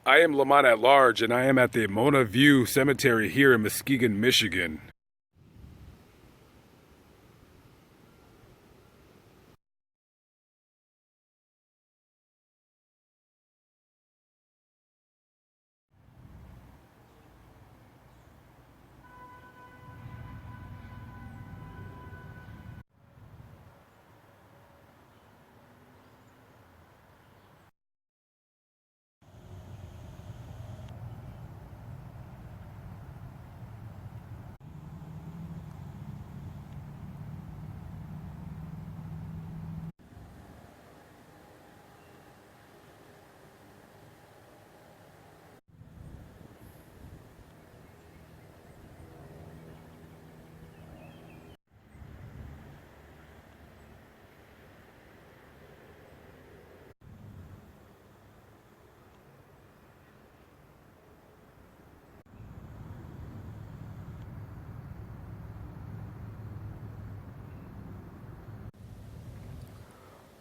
I am Lamont at large, and I am at the Omona View Cemetery here in Muskegon, Michigan.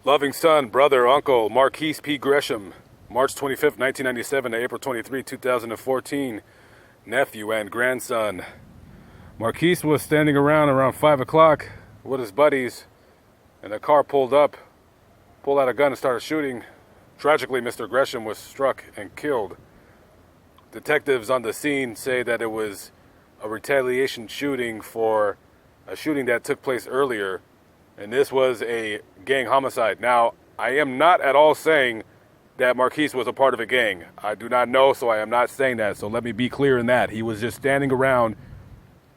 Loving son, brother, uncle, Marquis P. Gresham, March 25th, 1997 to April 23, 2014, nephew and grandson. Marquis was standing around 5 o'clock with his buddies, and a car pulled out a gun and started shooting. Tragically, Mr. Gresham was struck and killed. Detectives on the scene say that it was a retaliation shooting for a shooting that took place earlier, and this was a gang homicide. Now, I am not at all saying that Marquis was a part of a gang. I do not know, so I am not saying that. So let me be clear in that. He was just standing around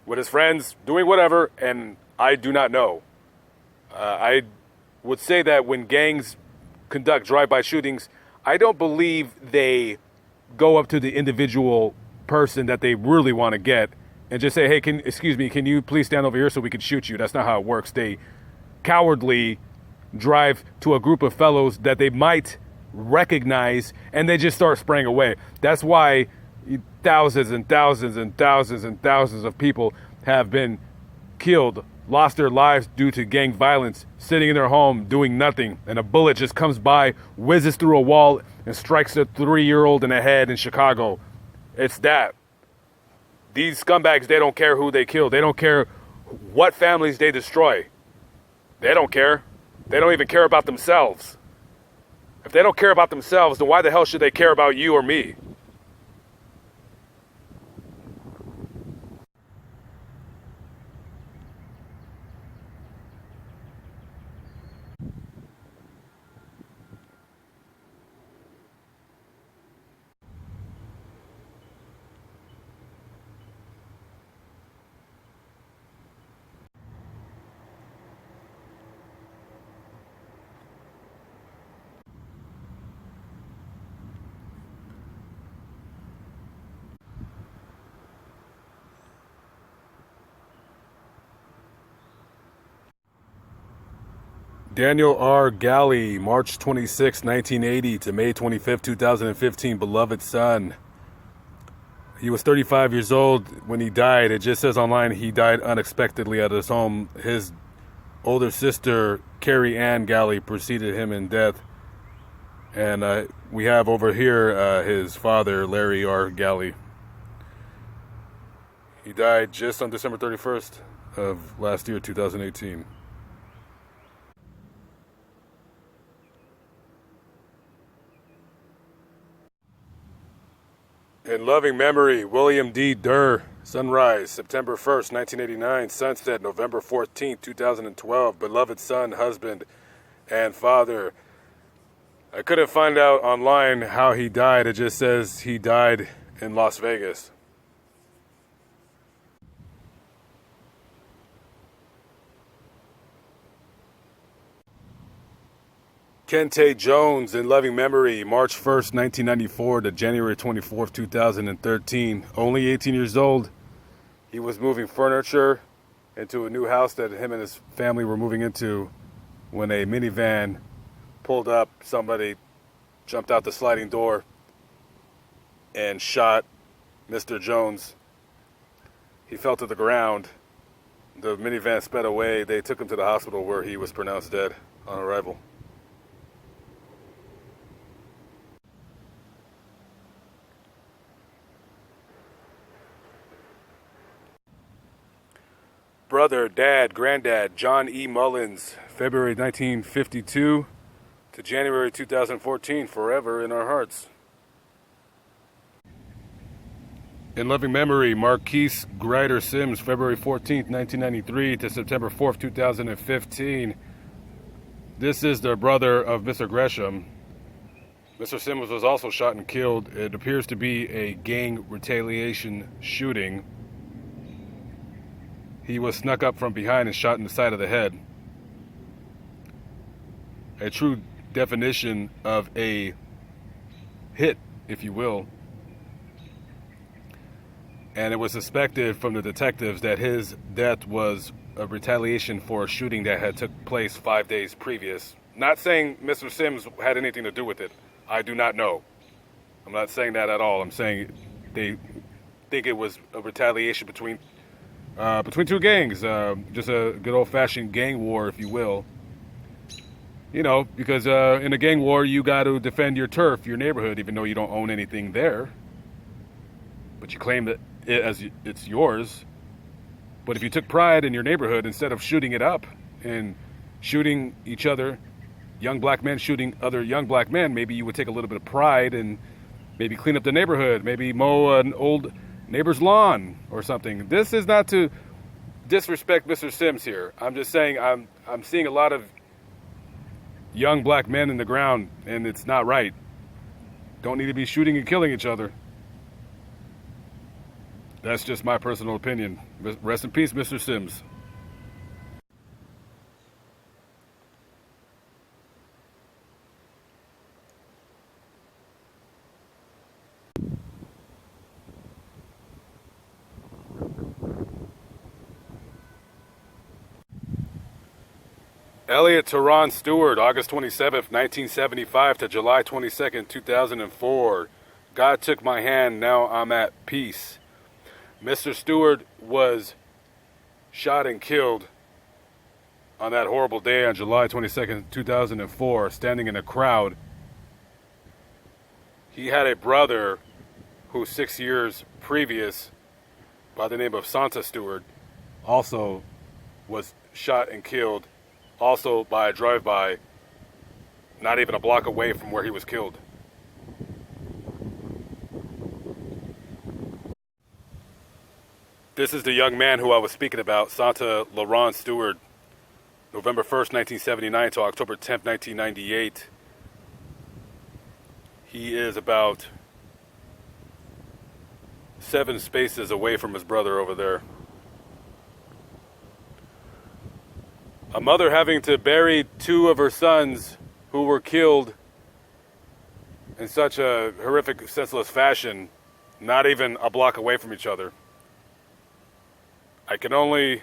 with his friends, doing whatever, and I do not know. I would say that when gangs conduct drive-by shootings, I don't believe they go up to the individual person that they really want to get and just say, hey, can you please stand over here so we can shoot you? That's not how it works. They cowardly drive to a group of fellows that they might recognize, and they just start spraying away. That's why thousands and thousands and thousands and thousands of people have been killed, lost their lives due to gang violence, sitting in their home doing nothing, and a bullet just comes by, whizzes through a wall, and strikes a 3-year-old in the head in Chicago. It's that. These scumbags, they don't care who they kill. They don't care what families they destroy. They don't care. They don't even care about themselves. If they don't care about themselves, then why the hell should they care about you or me? Daniel R. Galley, March 26, 1980 to May 25, 2015, beloved son. He was 35 years old when he died. It just says online he died unexpectedly at his home. His older sister, Carrie Ann Galley, preceded him in death. And we have over here his father, Larry R. Galley. He died just on December 31st of last year, 2018. In loving memory, William D. Durr, sunrise, September 1st, 1989, sunset, November 14th, 2012, beloved son, husband, and father. I couldn't find out online how he died. It just says he died in Las Vegas. Kente Jones, in loving memory, March 1st, 1994 to January 24th, 2013. Only 18 years old. He was moving furniture into a new house that him and his family were moving into when a minivan pulled up. Somebody jumped out the sliding door and shot Mr. Jones. He fell to the ground. The minivan sped away. They took him to the hospital where he was pronounced dead on arrival. Brother, dad, granddad, John E. Mullins, February 1952 to January 2014, forever in our hearts. In loving memory, Marquis Grider Sims, February 14th, 1993 to September 4th, 2015. This is the brother of Mr. Gresham. Mr. Sims was also shot and killed. It appears to be a gang retaliation shooting. He was snuck up from behind and shot in the side of the head. A true definition of a hit, if you will. And it was suspected from the detectives that his death was a retaliation for a shooting that had took place 5 days previous. Not saying Mr. Sims had anything to do with it. I do not know. I'm not saying that at all. I'm saying they think it was a retaliation between two gangs. Just a good old-fashioned gang war, if you will. You know, because in a gang war, you got to defend your turf, your neighborhood, even though you don't own anything there. But you claim that it's yours. But if you took pride in your neighborhood, instead of shooting it up and shooting each other, young black men shooting other young black men, maybe you would take a little bit of pride and maybe clean up the neighborhood, maybe mow an old neighbor's lawn or something. This is not to disrespect Mr. Sims here. I'm just saying I'm seeing a lot of young black men in the ground, and it's not right. Don't need to be shooting and killing each other. That's just my personal opinion. Rest in peace, Mr. Sims. Elliot Teron Stewart, August 27th, 1975 to July 22nd, 2004. God took my hand, now I'm at peace. Mr. Stewart was shot and killed on that horrible day on July 22nd, 2004, standing in a crowd. He had a brother who 6 years previous, by the name of Santa Stewart, also was shot and killed, also by a drive-by, not even a block away from where he was killed. This is the young man who I was speaking about, Santa LaRon Stewart, November 1st, 1979 to October 10th, 1998. He is about 7 spaces away from his brother over there. A mother having to bury 2 of her sons who were killed in such a horrific, senseless fashion, not even a block away from each other. I can only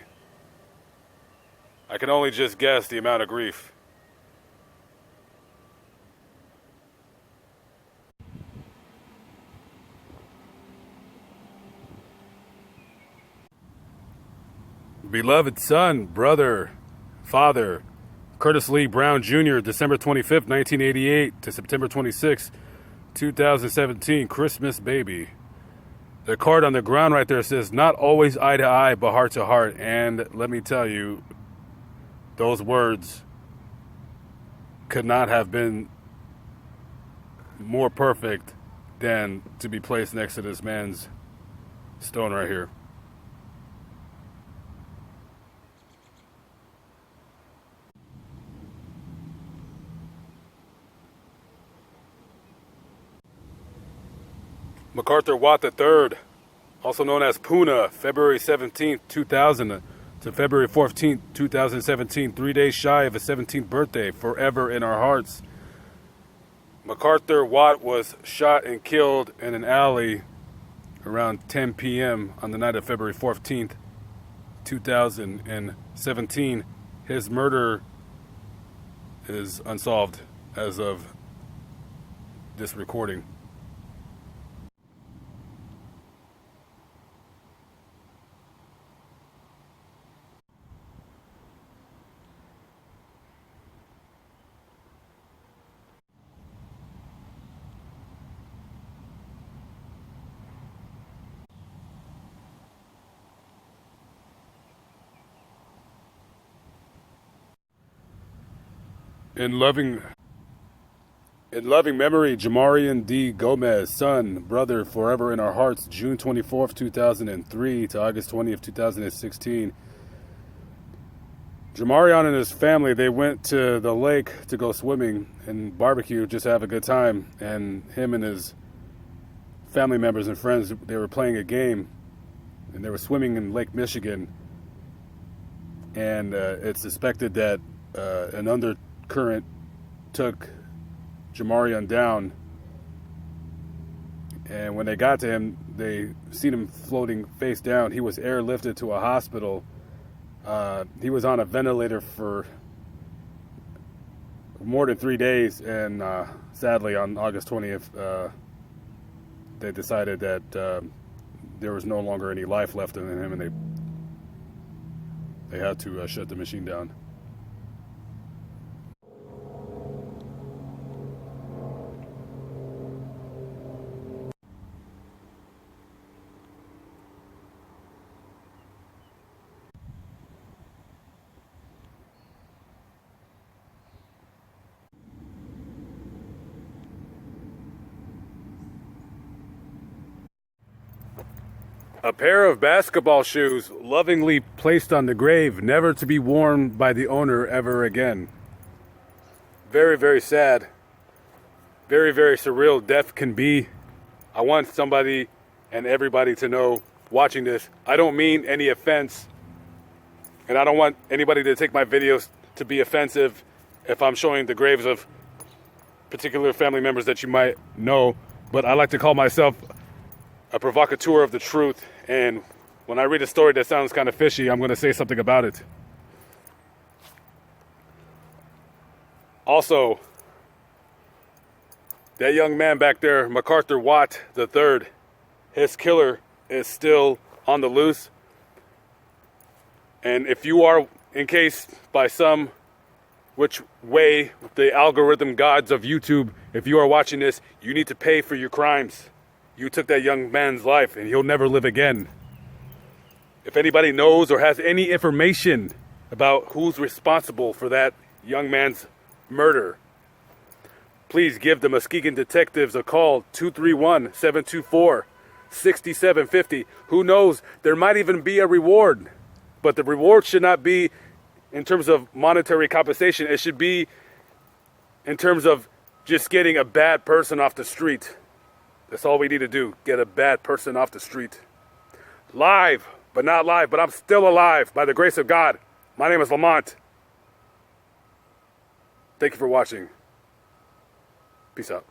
just guess the amount of grief. Beloved son, brother, father, Curtis Lee Brown Jr., December 25th, 1988 to September 26th, 2017, Christmas baby. The card on the ground right there says, not always eye to eye, but heart to heart. And let me tell you, those words could not have been more perfect than to be placed next to this man's stone right here. MacArthur Watt III, also known as Puna, February 17th, 2000 to February 14th, 2017, 3 days shy of his 17th birthday, forever in our hearts. MacArthur Watt was shot and killed in an alley around 10 p.m. on the night of February 14th, 2017. His murder is unsolved as of this recording. In loving memory, Jamarian D. Gomez, son, brother, forever in our hearts, June 24th, 2003 to August 20th, 2016. Jamarian and his family, they went to the lake to go swimming and barbecue, just have a good time. And him and his family members and friends, they were playing a game, and they were swimming in Lake Michigan. And it's suspected that an undercurrent took Jamarian down. And when they got to him, they seen him floating face down. He was airlifted to a hospital. He was on a ventilator for more than 3 days, and sadly on August 20th, they decided that there was no longer any life left in him, and they had to shut the machine down. A pair of basketball shoes lovingly placed on the grave, never to be worn by the owner ever again. Very, very sad. Very, very surreal death can be. I want somebody and everybody to know, watching this, I don't mean any offense. And I don't want anybody to take my videos to be offensive if I'm showing the graves of particular family members that you might know. But I like to call myself a provocateur of the truth, and when I read a story that sounds kind of fishy, I'm going to say something about it. Also, that young man back there, MacArthur Watt III, his killer is still on the loose. And if you are, in case by some which way the algorithm gods of YouTube, if you are watching this, you need to pay for your crimes. You took that young man's life, and he'll never live again. If anybody knows or has any information about who's responsible for that young man's murder, please give the Muskegon detectives a call, 231-724-6750. Who knows, there might even be a reward. But the reward should not be in terms of monetary compensation. It should be in terms of just getting a bad person off the street. That's all we need to do, get a bad person off the street. Live, but not live, but I'm still alive by the grace of God. My name is Lamont. Thank you for watching. Peace out.